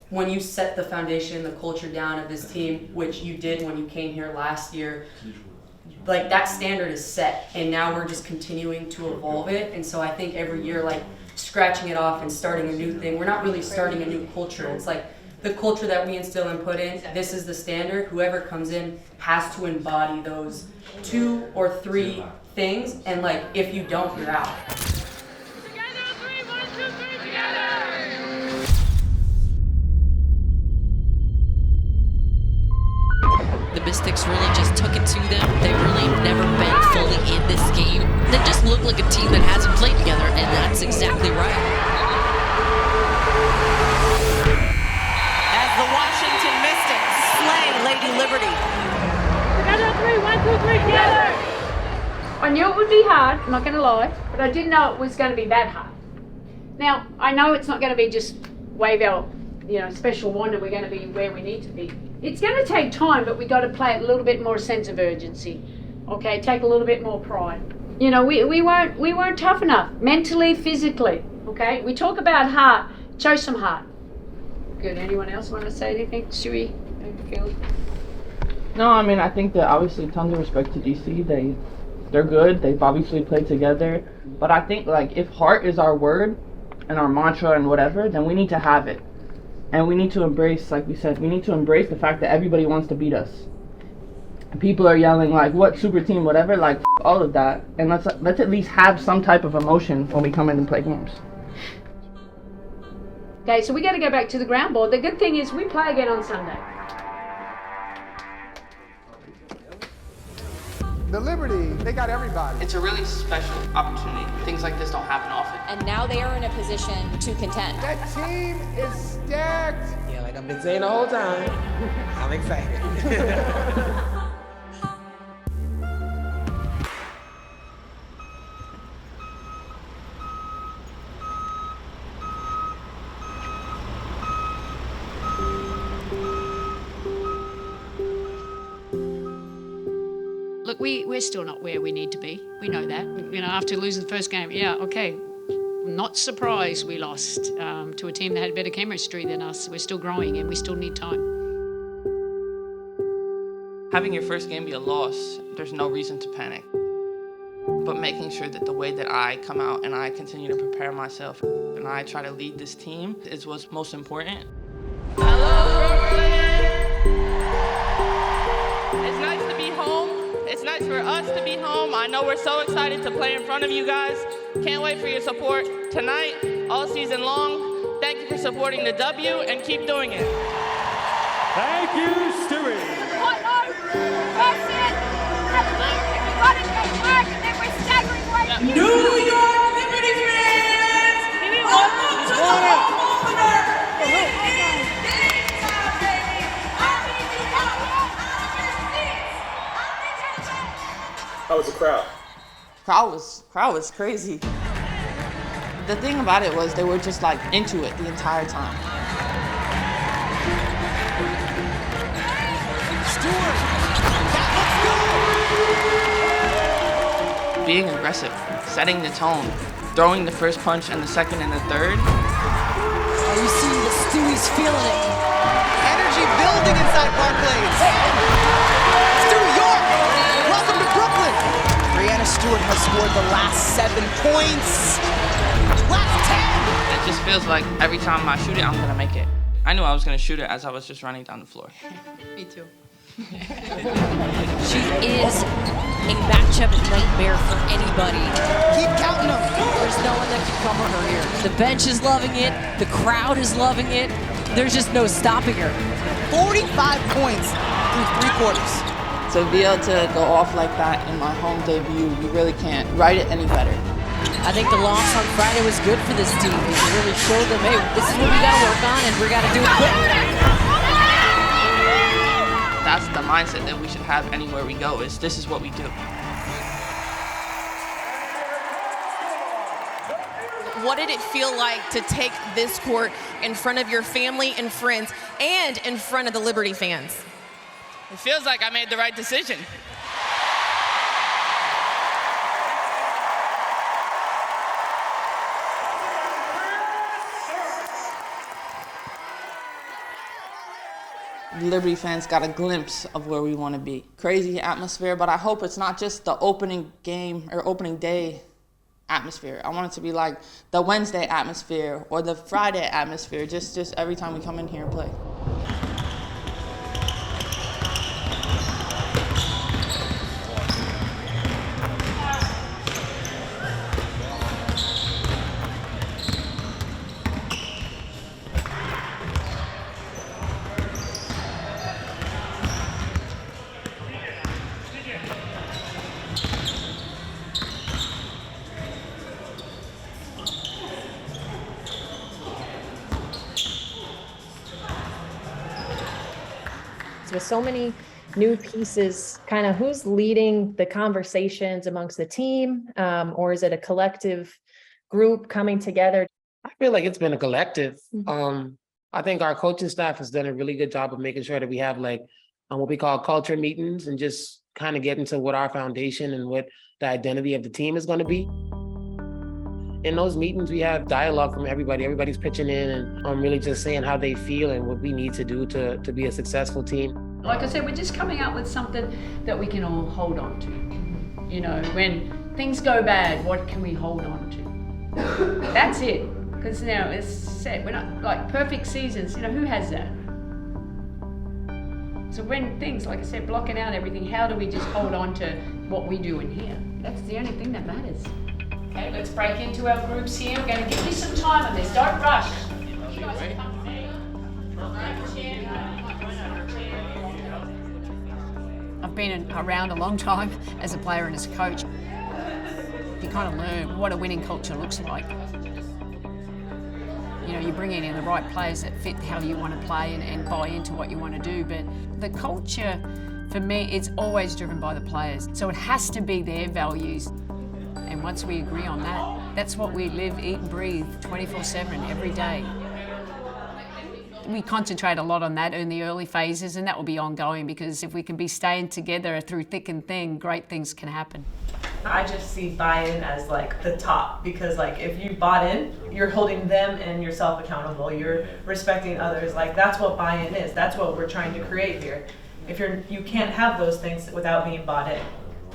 when you set the foundation, the culture down of this team, which you did when you came here last year, like that standard is set, and now we're just continuing to evolve it. And so I think every year, like scratching it off and starting a new thing, we're not really starting a new culture. It's like the culture that we instill and put in, this is the standard. Whoever comes in has to embody those 2 or 3 things, and like if you don't, you're out. Together, 3, 1, 2, 3, together! The Mystics really just took it to them. They really have never been fully in this game. They just look like a team that hasn't played together, and that's exactly right. As the Washington Mystics slay Lady Liberty. Together, 3, 1, 2, 3, together! I knew it would be hard, I'm not going to lie, but I didn't know it was going to be that hard. Now, I know it's not going to be just wave our, special wand and we're going to be where we need to be. It's going to take time, but we got to play a little bit more sense of urgency. Okay, take a little bit more pride. We weren't tough enough, mentally, physically. Okay, we talk about heart, show some heart. Good. Anyone else want to say anything? Shui, Phil? No, I mean I think that obviously tons of respect to DC. They're good. They've obviously played together, but I think like if heart is our word and our mantra and whatever, then we need to have it. And we need to embrace, like we said, we need to embrace the fact that everybody wants to beat us. People are yelling like, what, super team, whatever, like, all of that. And let's at least have some type of emotion when we come in and play games. Okay, so we got to go back to the ground board. The good thing is we play again on Sunday. The Liberty, they got everybody. It's a really special opportunity. Things like this don't happen often. And now they are in a position to contend. That team is stacked. Yeah, like I've been saying the whole time, I'm excited. Look, we're still not where we need to be. We know that. After losing the first game, not surprised we lost to a team that had better chemistry than us. We're still growing and we still need time. Having your first game be a loss, there's no reason to panic. But making sure that the way that I come out and I continue to prepare myself and I try to lead this team is what's most important. Hello, Brooklyn! It's nice to be home. It's nice for us to be home. I know we're so excited to play in front of you guys. Can't wait for your support tonight, all season long. Thank you for supporting the W and keep doing it. Thank you, Stewie. That's it! Everybody go back and then we're staggering right here. New York Liberty fans! Welcome to the home opener! It is game time, baby! I need you all out of your seats! How was the crowd? Crowd was crazy. The thing about it was they were just like into it the entire time. Stewart! Let's go! Being aggressive, setting the tone, throwing the first punch and the second and the third. Oh, you see the Stewie's feeling it. Energy building inside Barclays. Stewie York, welcome to Brooklyn. Breanna Stewart has scored the last 7 points. Last 10. It just feels like every time I shoot it, I'm gonna make it. I knew I was gonna shoot it as I was just running down the floor. Me too. She is a matchup nightmare for anybody. Keep counting them. There's no one that can cover her here. The bench is loving it. The crowd is loving it. There's just no stopping her. 45 points through 3 quarters. To be able to go off like that in my home debut, you really can't write it any better. I think the loss on Friday was good for this team. It really showed them, hey, this is what we got to work on, and we got to do it quick. That's the mindset that we should have anywhere we go, is this is what we do. What did it feel like to take this court in front of your family and friends and in front of the Liberty fans? It feels like I made the right decision. Liberty fans got a glimpse of where we want to be. Crazy atmosphere, but I hope it's not just the opening game or opening day atmosphere. I want it to be like the Wednesday atmosphere or the Friday atmosphere, just every time we come in here and play. With so many new pieces, kind of who's leading the conversations amongst the team, or is it a collective group coming together? I feel like it's been a collective. I think our coaching staff has done a really good job of making sure that we have like what we call culture meetings and just kind of getting to what our foundation and what the identity of the team is going to be. In those meetings, we have dialogue from everybody. Everybody's pitching in and really just saying how they feel and what we need to do to be a successful team. Like I said, we're just coming up with something that we can all hold on to. You know, when things go bad, what can we hold on to? That's it. Because now it's set. We're not like perfect seasons. You know, who has that? So when things, like I said, blocking out everything, how do we just hold on to what we do in here? That's the only thing that matters. Okay, let's break into our groups here. We're going to give you some time on this. Don't rush. I've been around a long time as a player and as a coach. You kind of learn what a winning culture looks like. You know, you bring in the right players that fit how you want to play and buy into what you want to do. But the culture, for me, it's always driven by the players. So it has to be their values. And once we agree on that, that's what we live, eat and breathe 24/7 every day. We concentrate a lot on that in the early phases, and that will be ongoing, because if we can be staying together through thick and thin, great things can happen. I just see buy-in as like the top, because like if you bought in, you're holding them and yourself accountable. You're respecting others. Like that's what buy-in is. That's what we're trying to create here. You can't have those things without being bought in.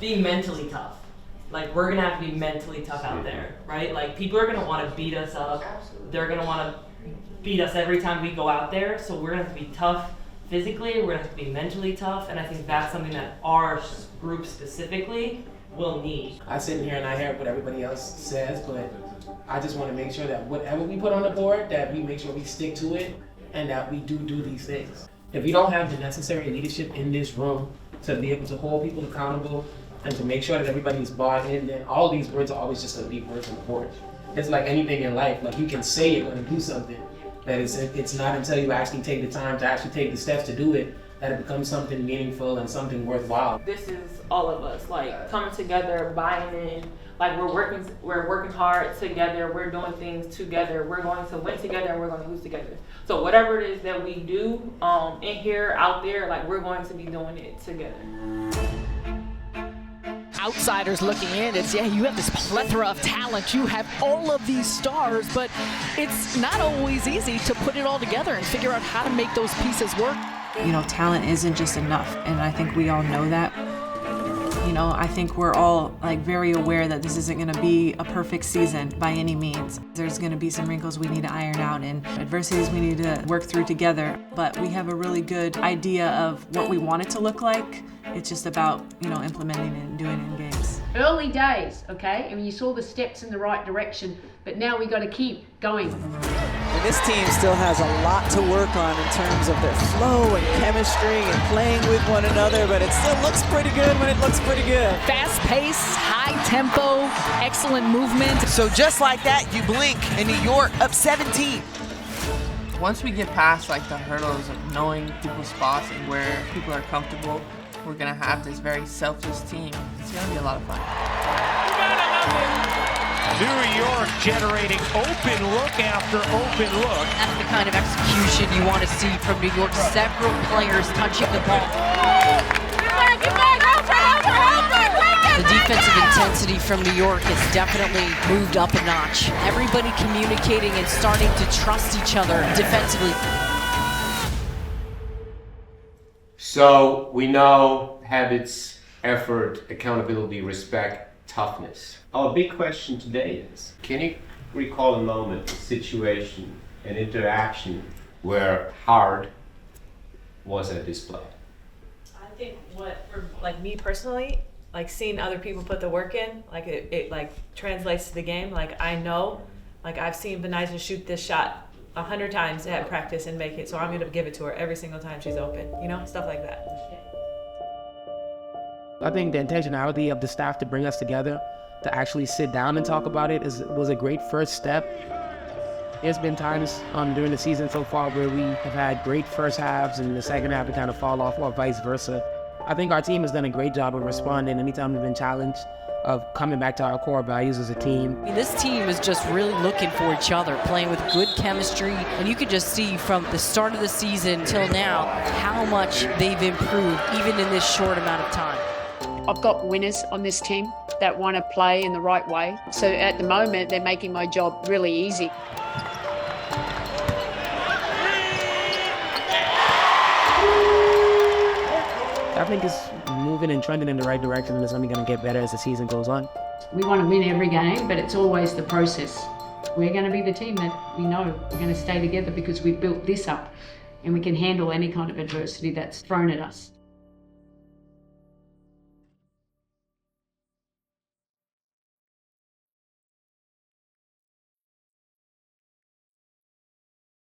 Being mentally tough. Like, we're gonna have to be mentally tough out there, right? Like, people are gonna wanna beat us up. They're gonna wanna beat us every time we go out there. So we're gonna have to be tough physically, we're gonna have to be mentally tough, and I think that's something that our group specifically will need. I sit in here and I hear what everybody else says, but I just wanna make sure that whatever we put on the board, that we make sure we stick to it and that we do these things. If you don't have the necessary leadership in this room to be able to hold people accountable and to make sure that everybody's bought in, then all these words are always just gonna be words on the board. It's like anything in life, like you can say you're gonna do something, that it's not until you actually take the time to actually take the steps to do it that it becomes something meaningful and something worthwhile. This is all of us, like coming together, buying in, like we're working hard together, we're doing things together, we're going to win together and we're going to lose together. So whatever it is that we do in here, out there, like we're going to be doing it together. Outsiders looking in, it's, yeah, you have this plethora of talent, you have all of these stars, but it's not always easy to put it all together and figure out how to make those pieces work. You know, talent isn't just enough, and I think we all know that. You know, I think we're all like very aware that this isn't gonna be a perfect season by any means. There's gonna be some wrinkles we need to iron out and adversities we need to work through together, but we have a really good idea of what we want it to look like. It's just about, you know, implementing it and doing it in games. Early days, okay? I mean, you saw the steps in the right direction, but now we got to keep going. And this team still has a lot to work on in terms of their flow and chemistry and playing with one another, but it still looks pretty good when it looks pretty good. Fast pace, high tempo, excellent movement. So just like that, you blink and New York up 17. Once we get past like the hurdles of knowing people's spots and where people are comfortable, we're gonna have this very selfless team. It's gonna be a lot of fun. New York generating open look after open look. That's the kind of execution you want to see from New York. Several players touching the ball. The defensive intensity from New York has definitely moved up a notch. Everybody communicating and starting to trust each other defensively. So we know habits, effort, accountability, respect, toughness. Our big question today is, can you recall a moment, a situation, an interaction where hard was at display? I think what, for like me personally, like seeing other people put the work in, like it like translates to the game. Like I know, like I've seen Betnijah shoot this shot 100 times at practice and make it, so I'm gonna give it to her every single time she's open, you know, stuff like that. I think the intentionality of the staff to bring us together, to actually sit down and talk about it was a great first step. There's been times during the season so far where we have had great first halves and the second half to kind of fall off, or vice versa. I think our team has done a great job of responding anytime we've been challenged, of coming back to our core values as a team. This team is just really looking for each other, playing with good chemistry, and you can just see from the start of the season till now how much they've improved even in this short amount of time. I've got winners on this team that want to play in the right way. So at the moment, they're making my job really easy. I think it's moving and trending in the right direction, and it's only going to get better as the season goes on. We want to win every game, but it's always the process. We're going to be the team that we know we're going to stay together because we've built this up and we can handle any kind of adversity that's thrown at us.